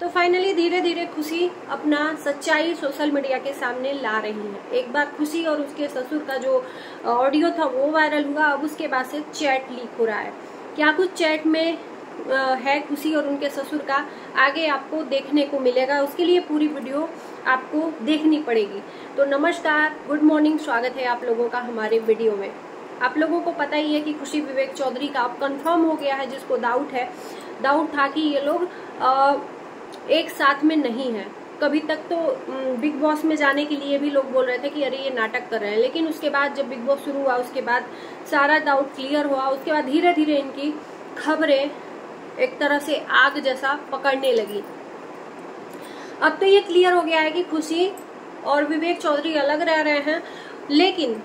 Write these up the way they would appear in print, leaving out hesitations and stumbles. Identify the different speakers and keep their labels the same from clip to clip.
Speaker 1: तो फाइनली धीरे धीरे खुशी अपना सच्चाई सोशल मीडिया के सामने ला रही है। एक बार खुशी और उसके ससुर का जो ऑडियो था वो वायरल हुआ, अब उसके बाद से चैट लीक हो रहा है। क्या कुछ चैट में है खुशी और उनके ससुर का, आगे आपको देखने को मिलेगा। उसके लिए पूरी वीडियो आपको देखनी पड़ेगी। तो नमस्कार, गुड मॉर्निंग, स्वागत है आप लोगों का हमारे वीडियो में। आप लोगों को पता ही है कि खुशी विवेक चौधरी का अब कंफर्म हो गया है, जिसको डाउट था कि ये लोग एक साथ में नहीं है। कभी तक तो बिग बॉस में जाने के लिए भी लोग बोल रहे थे कि अरे ये नाटक कर रहे हैं, लेकिन उसके बाद जब बिग बॉस शुरू हुआ उसके बाद सारा डाउट क्लियर हुआ। उसके बाद धीरे धीरे इनकी खबरें एक तरह से आग जैसा पकड़ने लगी। अब तो ये क्लियर हो गया है कि खुशी और विवेक चौधरी अलग रह रहे हैं, लेकिन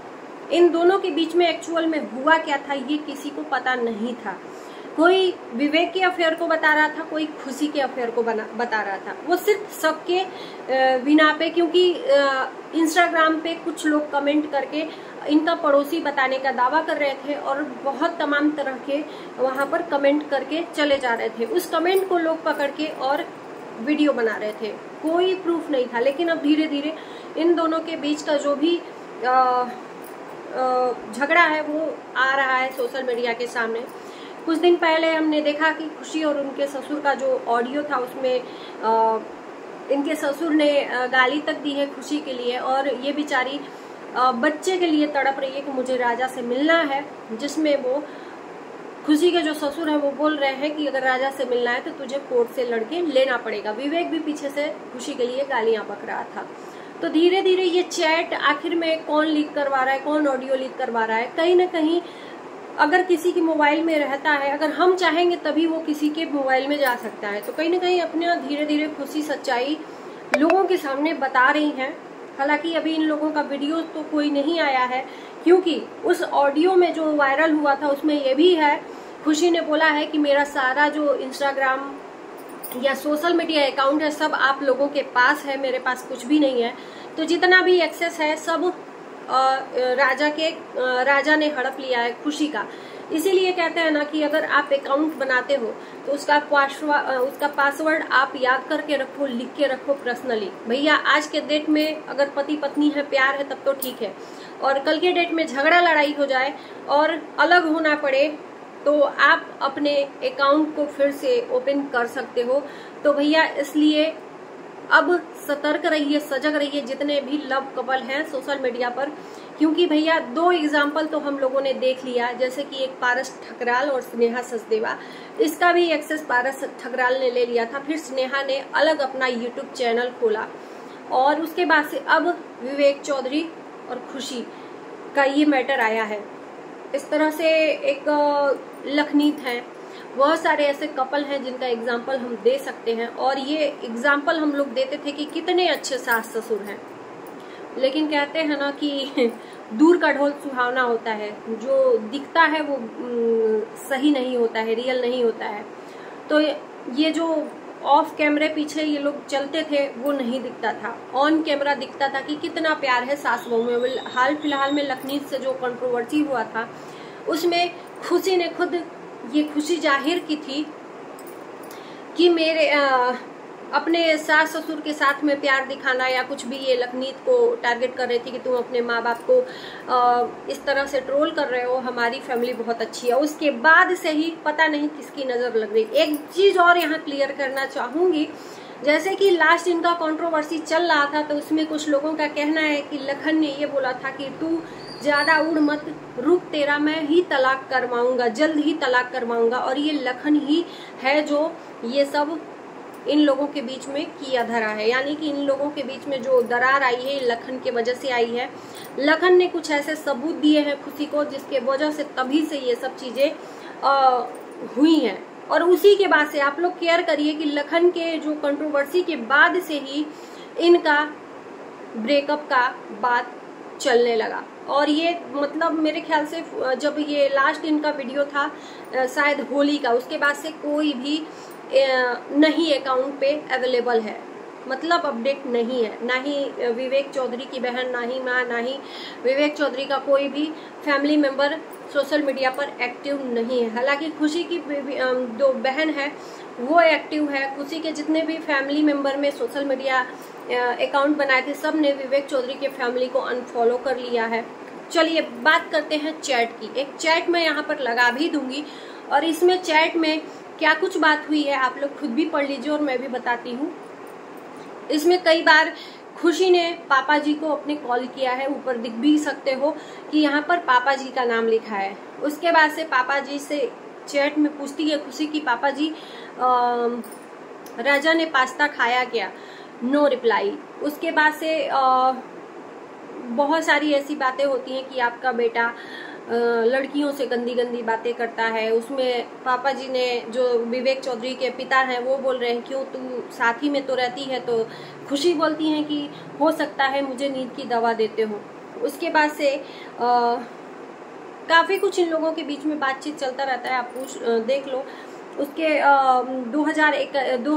Speaker 1: इन दोनों के बीच में एक्चुअल में हुआ क्या था ये किसी को पता नहीं था। कोई विवेक के अफेयर को बता रहा था, कोई खुशी के अफेयर को बता रहा था। वो सिर्फ सबके बिना पे, क्योंकि इंस्टाग्राम पे कुछ लोग कमेंट करके इनका पड़ोसी बताने का दावा कर रहे थे और बहुत तमाम तरह के वहां पर कमेंट करके चले जा रहे थे। उस कमेंट को लोग पकड़ के और वीडियो बना रहे थे, कोई प्रूफ नहीं था। लेकिन अब धीरे धीरे इन दोनों के बीच का जो भी झगड़ा है वो आ रहा है सोशल मीडिया के सामने। कुछ दिन पहले हमने देखा कि खुशी और उनके ससुर का जो ऑडियो था उसमें इनके ससुर ने गाली तक दी है खुशी के लिए, और ये बेचारी बच्चे के लिए तड़प रही है कि मुझे राजा से मिलना है। जिसमें वो खुशी के जो ससुर है वो बोल रहे हैं कि अगर राजा से मिलना है तो तुझे कोर्ट से लड़के लेना पड़ेगा। विवेक भी पीछे से खुशी के लिए गालियां बक रहा था। तो धीरे धीरे ये चैट आखिर में कौन लीक करवा रहा है, कौन ऑडियो लीक करवा रहा है, कहीं ना कहीं अगर किसी के मोबाइल में रहता है, अगर हम चाहेंगे तभी वो किसी के मोबाइल में जा सकता है। तो कहीं ना कहीं अपने धीरे धीरे खुशी सच्चाई लोगों के सामने बता रही हैं। हालांकि अभी इन लोगों का वीडियो तो कोई नहीं आया है, क्योंकि उस ऑडियो में जो वायरल हुआ था उसमें ये भी है, खुशी ने बोला है कि मेरा सारा जो इंस्टाग्राम या सोशल मीडिया अकाउंट है सब आप लोगों के पास है, मेरे पास कुछ भी नहीं है। तो जितना भी एक्सेस है सब राजा ने हड़प लिया है खुशी का। इसीलिए कहते हैं ना कि अगर आप अकाउंट बनाते हो तो उसका पासवर्ड आप याद करके रखो, लिख के रखो पर्सनली। भैया आज के डेट में अगर पति पत्नी है, प्यार है, तब तो ठीक है, और कल के डेट में झगड़ा लड़ाई हो जाए और अलग होना पड़े तो आप अपने अकाउंट को फिर से ओपन कर सकते हो। तो भैया इसलिए अब सतर्क रहिए, सजग रहिए जितने भी लव कपल हैं सोशल मीडिया पर, क्योंकि भैया दो एग्जाम्पल तो हम लोगों ने देख लिया, जैसे कि एक पारस ठकराल और स्नेहा सचदेवा। इसका भी एक्सेस पारस ठकराल ने ले लिया था, फिर स्नेहा ने अलग अपना यूट्यूब चैनल खोला, और उसके बाद से अब विवेक चौधरी और खुशी का ये मैटर आया है। इस तरह से एक लखनीत है, बहुत सारे ऐसे कपल हैं जिनका एग्जाम्पल हम दे सकते हैं, और ये एग्जाम्पल हम लोग देते थे कि कितने अच्छे सास ससुर हैं। लेकिन कहते हैं ना कि दूर का ढोल सुहावना होता है, जो दिखता है वो सही नहीं होता है, रियल नहीं होता है। तो ये जो ऑफ कैमरे पीछे ये लोग चलते थे वो नहीं दिखता था, ऑन कैमरा दिखता था कि कितना प्यार है सास बहू में। हाल फिलहाल में लखनीत से जो कंट्रोवर्सी हुआ था उसमें खुशी ने खुद ये खुशी जाहिर की थी कि मेरे अपने सास ससुर के साथ में प्यार दिखाना या कुछ भी, ये लखनीत को टारगेट कर रही थी कि तुम अपने माँ बाप को इस तरह से ट्रोल कर रहे हो, हमारी फैमिली बहुत अच्छी है। उसके बाद से ही पता नहीं किसकी नजर लग गई। एक चीज और यहाँ क्लियर करना चाहूंगी, जैसे कि लास्ट इनका कंट्रोवर्सी चल रहा था तो उसमें कुछ लोगों का कहना है कि लखन ने ये बोला था कि तू ज्यादा उड़ मत, रुक, तेरा मैं ही तलाक करवाऊंगा, जल्द ही तलाक करवाऊंगा। और ये लखन ही है जो ये सब इन लोगों के बीच में किया धरा है, यानी कि इन लोगों के बीच में जो दरार आई है लखन के वजह से आई है। लखन ने कुछ ऐसे सबूत दिए हैं खुशी को जिसके वजह से तभी से ये सब चीजें हुई हैं। और उसी के बाद से आप लोग केयर करिए कि लखन के जो कंट्रोवर्सी के बाद से ही इनका ब्रेकअप का बात चलने लगा। और ये मतलब मेरे ख्याल से जब ये लास्ट इनका वीडियो था शायद होली का, उसके बाद से कोई भी नहीं अकाउंट पे अवेलेबल है। मतलब अपडेट नहीं है, ना ही विवेक चौधरी की बहन, ना ही माँ, ना ही विवेक चौधरी का कोई भी फैमिली मेंबर सोशल मीडिया पर एक्टिव नहीं है। हालांकि खुशी की जो बहन है वो एक्टिव है। खुशी के जितने भी फैमिली मेंबर में सोशल मीडिया अकाउंट बनाए थे, सब ने विवेक चौधरी के फैमिली को अनफॉलो कर लिया है। चलिए बात करते हैं चैट की। एक चैट मैं यहाँ पर लगा भी दूंगी और इसमें चैट में क्या कुछ बात हुई है आप लोग खुद भी पढ़ लीजिए और मैं भी बताती हूँ। इसमें कई बार खुशी ने पापा जी को अपने कॉल किया है, ऊपर दिख भी सकते हो कि यहाँ पर पापा जी का नाम लिखा है। उसके बाद से पापा जी से चैट में पूछती है खुशी की पापा जी राजा ने पास्ता खाया क्या, नो रिप्लाई। उसके बाद से बहुत सारी ऐसी बातें होती हैं कि आपका बेटा लड़कियों से गंदी गंदी बातें करता है। उसमें पापा जी ने, जो विवेक चौधरी के पिता हैं, वो बोल रहे हैं क्यों तू साथ ही में तो रहती है। तो खुशी बोलती हैं कि हो सकता है मुझे नींद की दवा देते हो। उसके बाद से काफी कुछ इन लोगों के बीच में बातचीत चलता रहता है, आप देख लो। उसके 2001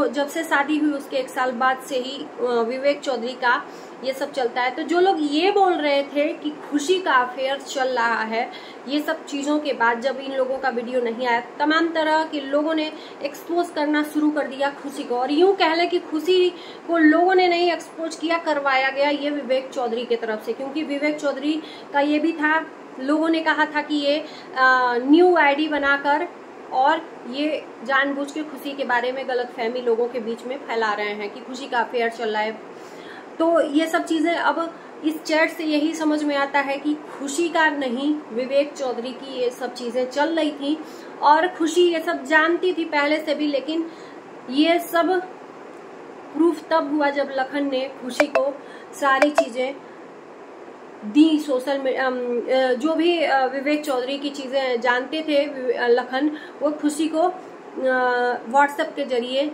Speaker 1: जब से शादी हुई उसके 1 साल बाद से ही विवेक चौधरी का ये सब चलता है। तो जो लोग ये बोल रहे थे कि खुशी का अफेयर चल रहा है, ये सब चीजों के बाद जब इन लोगों का वीडियो नहीं आया, तमाम तरह के लोगों ने एक्सपोज करना शुरू कर दिया खुशी को। और यूं कह ले कि खुशी को लोगों ने नहीं एक्सपोज किया, करवाया गया ये विवेक चौधरी की तरफ से। क्योंकि विवेक चौधरी का ये भी था, लोगों ने कहा था कि ये न्यू आईडी बनाकर और ये जानबूझ के खुशी के बारे में गलतफहमी लोगों के बीच में फैला रहे हैं कि खुशी का अफेयर चल रहा है। तो ये सब चीजें अब इस चैट से यही समझ में आता है कि खुशी का नहीं, विवेक चौधरी की ये सब चीजें चल रही थी और खुशी ये सब जानती थी पहले से भी। लेकिन ये सब प्रूफ तब हुआ जब लखन ने खुशी को सारी चीजें दी। सोशल मीडिया जो भी विवेक चौधरी की चीजें जानते थे लखन, वो खुशी को व्हाट्सएप के जरिए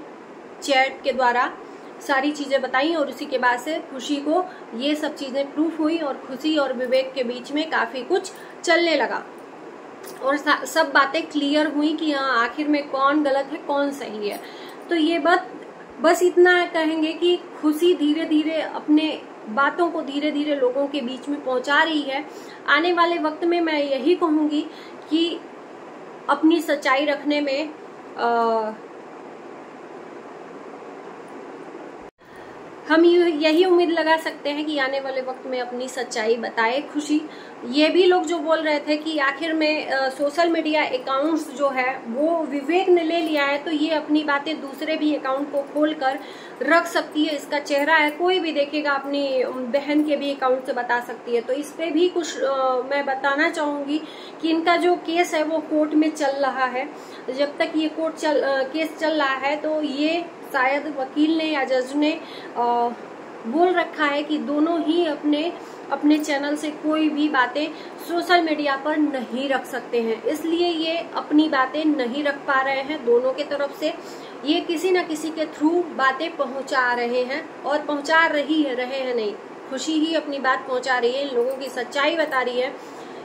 Speaker 1: चैट के द्वारा सारी चीजें बताई और उसी के बाद से खुशी को ये सब चीजें प्रूफ हुई और खुशी और विवेक के बीच में काफी कुछ चलने लगा और सब बातें क्लियर हुई कि हाँ आखिर में कौन गलत है कौन सही है। तो ये बस इतना कहेंगे कि खुशी धीरे धीरे अपने बातों को धीरे धीरे लोगों के बीच में पहुंचा रही है। आने वाले वक्त में मैं यही कहूंगी कि अपनी सच्चाई रखने में हम यही उम्मीद लगा सकते हैं कि आने वाले वक्त में अपनी सच्चाई बताए खुशी। ये भी लोग जो बोल रहे थे कि आखिर में सोशल मीडिया अकाउंट्स जो है वो विवेक ने ले लिया है, तो ये अपनी बातें दूसरे भी अकाउंट को खोलकर रख सकती है। इसका चेहरा है, कोई भी देखेगा अपनी बहन के भी अकाउंट से बता सकती है। तो इस पे भी कुछ मैं बताना चाहूंगी कि इनका जो केस है वो कोर्ट में चल रहा है। जब तक ये केस चल रहा है तो ये शायद वकील ने या जज ने बोल रखा है कि दोनों ही अपने चैनल से कोई भी बातें सोशल मीडिया पर नहीं रख सकते हैं। इसलिए ये अपनी बातें नहीं रख पा रहे हैं दोनों के तरफ से। ये किसी न किसी के थ्रू बातें पहुंचा रहे हैं और पहुंचा रहे हैं नहीं, खुशी ही अपनी बात पहुंचा रही है, इन लोगों की सच्चाई बता रही है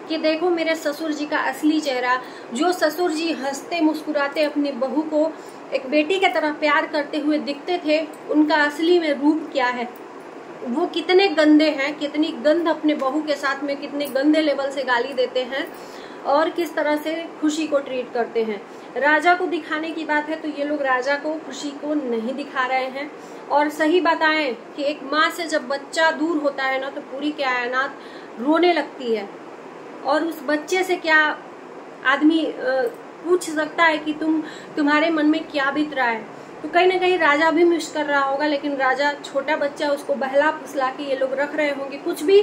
Speaker 1: कि देखो मेरे ससुर जी का असली चेहरा। जो ससुर जी हंसते मुस्कुराते अपनी बहू को एक बेटी की तरह प्यार करते हुए दिखते थे, उनका असली में रूप क्या है, वो कितने गंदे हैं, कितनी गंद अपने बहू के साथ में कितने गंदे लेवल से गाली देते हैं और किस तरह से खुशी को ट्रीट करते हैं। राजा को दिखाने की बात है तो ये लोग राजा को, खुशी को नहीं दिखा रहे हैं। और सही बताएं कि एक माँ से जब बच्चा दूर होता है ना तो पूरी कायनात रोने लगती है और उस बच्चे से क्या आदमी पूछ सकता है कि तुम्हारे मन में क्या बीत रहा है। तो कहीं ना कहीं राजा भी मिस कर रहा होगा, लेकिन राजा छोटा बच्चा, उसको बहला फुसला के ये लोग रख रहे होंगे, कुछ भी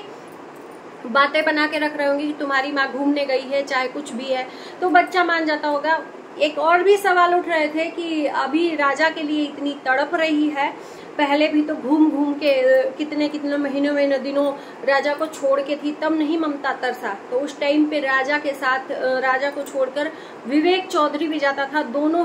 Speaker 1: बातें बना के रख रहे होंगे कि तुम्हारी माँ घूमने गई है, चाहे कुछ भी है, तो बच्चा मान जाता होगा। एक और भी सवाल उठ रहे थे कि अभी राजा के लिए इतनी तड़प रही है, पहले भी तो घूम घूम के कितने महीनों दिनों राजा को छोड़ के थी, तब नहीं ममता तरसा। तो उस टाइम पे राजा के साथ राजा को छोड़कर विवेक चौधरी भी जाता था, दोनों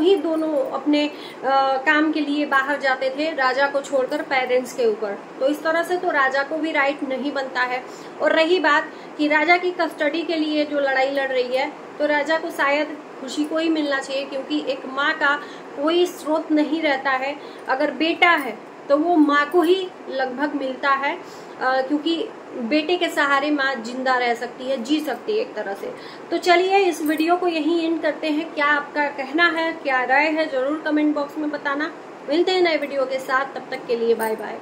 Speaker 1: अपने काम के लिए बाहर जाते थे, राजा को छोड़कर पेरेंट्स के ऊपर। तो इस तरह से तो राजा को भी राइट नहीं बनता है। और रही बात कि राजा की कस्टडी के लिए जो लड़ाई लड़ रही है, तो राजा को शायद खुशी को ही मिलना चाहिए, क्योंकि एक माँ का कोई स्रोत नहीं रहता है। अगर बेटा है तो वो माँ को ही लगभग मिलता है, क्योंकि बेटे के सहारे माँ जिंदा रह सकती है, जी सकती है एक तरह से। तो चलिए इस वीडियो को यहीं एंड करते हैं। क्या आपका कहना है, क्या राय है, जरूर कमेंट बॉक्स में बताना। मिलते हैं नए वीडियो के साथ, तब तक के लिए बाय बाय।